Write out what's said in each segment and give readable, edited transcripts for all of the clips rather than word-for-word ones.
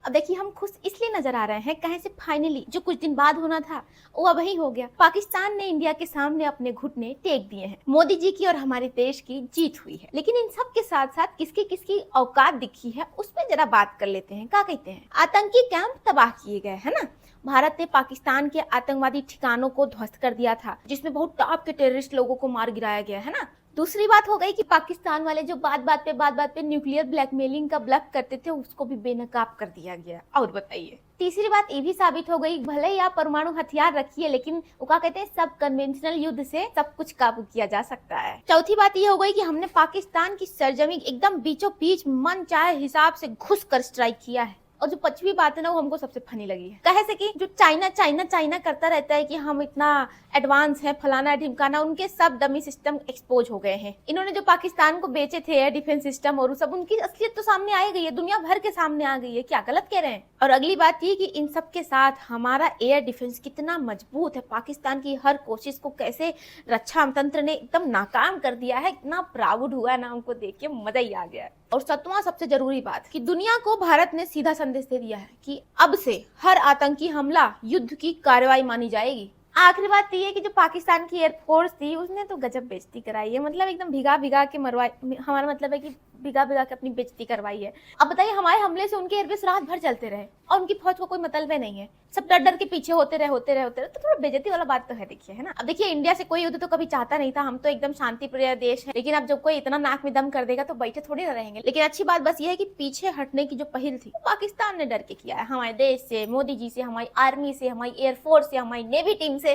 अब देखिए हम खुश इसलिए नजर आ रहे हैं कहीं से फाइनली जो कुछ दिन बाद होना था वो अब ही हो गया। पाकिस्तान ने इंडिया के सामने अपने घुटने टेक दिए हैं। मोदी जी की और हमारे देश की जीत हुई है। लेकिन इन सब के साथ साथ किसकी किसकी औकात दिखी है उस पर जरा बात कर लेते हैं। क्या कहते हैं? आतंकी कैंप तबाह किए गए है ना। भारत ने पाकिस्तान के आतंकवादी ठिकानों को ध्वस्त कर दिया था जिसमें बहुत टॉप के टेररिस्ट लोगों को मार गिराया गया है ना। दूसरी बात हो गई कि पाकिस्तान वाले जो बात बात पे न्यूक्लियर ब्लैकमेलिंग का ब्लफ करते थे उसको भी बेनकाब कर दिया गया। और बताइए, तीसरी बात ये भी साबित हो गई भले ही आप परमाणु हथियार रखिए लेकिन वो क्या कहते हैं सब कन्वेंशनल युद्ध से सब कुछ काबू किया जा सकता है। चौथी बात ये हो गई कि हमने पाकिस्तान की सरजमी एकदम बीचों बीच मन चाहे हिसाब से घुस कर स्ट्राइक किया है। और जो पांचवी बात है ना वो हमको सबसे फनी लगी है। कहे से कि जो चाइना चाइना चाइना करता रहता है कि हम इतना एडवांस है फलाना ढिमकाना, उनके सब डमी सिस्टम एक्सपोज हो गए हैं। इन्होंने जो पाकिस्तान को बेचे थे एयर डिफेंस सिस्टम और सब, उनकी असलियत तो सामने आ गई है, दुनिया भर के सामने आ गई है। क्या गलत कह रहे हैं? और अगली बात ये कि इन सब के साथ हमारा एयर डिफेंस कितना मजबूत है, पाकिस्तान की हर कोशिश को कैसे रक्षा तंत्र ने एकदम नाकाम कर दिया है। इतना प्राउड हुआ ना हमको देख के, मजा ही आ गया। और सातवां सबसे जरूरी बात कि दुनिया को भारत ने सीधा संदेश दे दिया है कि अब से हर आतंकी हमला युद्ध की कार्रवाई मानी जाएगी। आखिरी बात ये है कि जो पाकिस्तान की एयरफोर्स थी उसने तो गजब बेइज्जती कराई है। मतलब एकदम भिगा भिगा के मरवाई, हमारा मतलब है कि भिगा भिगा के अपनी बेइज्जती करवाई है। अब बताइए हमारे हमले से उनके एयरबेस रात भर चलते रहे और उनकी फौज को कोई मतलब नहीं है, सब डर डर के पीछे होते रहे तो थोड़ा बेइज्जती वाला बात तो है। देखिए है ना। अब देखिए इंडिया से कोई युद्ध तो कभी चाहता नहीं था, हम तो एकदम शांति प्रिय देश है। लेकिन अब जब कोई इतना नाक में दम कर देगा तो बैठे थोड़ी ना रहेंगे। लेकिन अच्छी बात बस ये है कि पीछे हटने की जो पहल थी पाकिस्तान ने डर के किया है, हमारे देश से, मोदी जी से, हमारी आर्मी से, हमारी एयरफोर्स से, हमारी नेवी टीम से।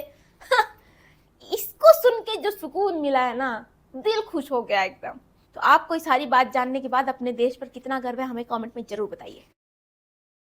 इसको सुन के जो सुकून मिला है ना, दिल खुश हो गया एकदम। तो आपको ये सारी बात जानने के बाद अपने देश पर कितना गर्व है हमें कमेंट में जरूर बताइए।